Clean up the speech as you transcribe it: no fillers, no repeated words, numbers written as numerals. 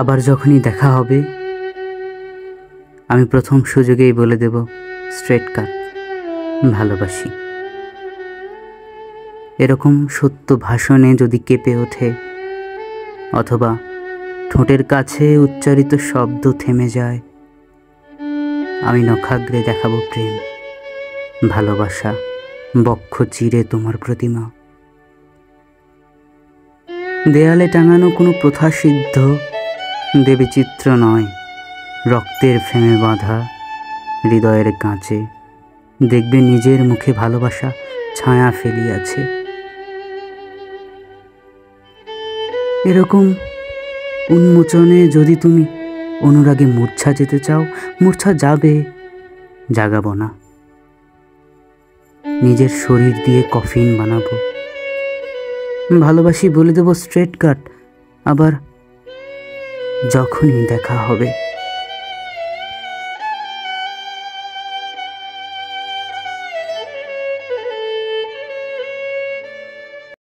আবার যখনই দেখা হবে আমি প্রথম সুযোগেই বলে দেব স্ট্রেট কাট, ভালোবাসি। এরকম সত্য ভাষণে যদি কেঁপে ওঠে অথবা ঠোঁটের কাছে উচ্চারিত শব্দ থেমে যায়, আমি নখাগ্রে দেখাবো প্রেম, ভালোবাসা, বক্ষ চিরে তোমার প্রতিমা। দেয়ালে টাঙানো কোনো প্রথাসিদ্ধ দেবীচিত্র নয়, রক্তের ফ্রেমে বাঁধা হৃদয়ের কাঁচে দেখবে নিজের মুখে ভালোবাসা ছায়া ফেলিয়াছে। এরকম উন্মোচনে যদি তুমি অনুরাগে মূর্ছা যেতে চাও, মূর্ছা যাবে, জাগাবো না। নিজের শরীর দিয়ে কফিন বানাবো। ভালোবাসি বলে দেব স্ট্রেট কাট, আবার যখনই দেখা হবে।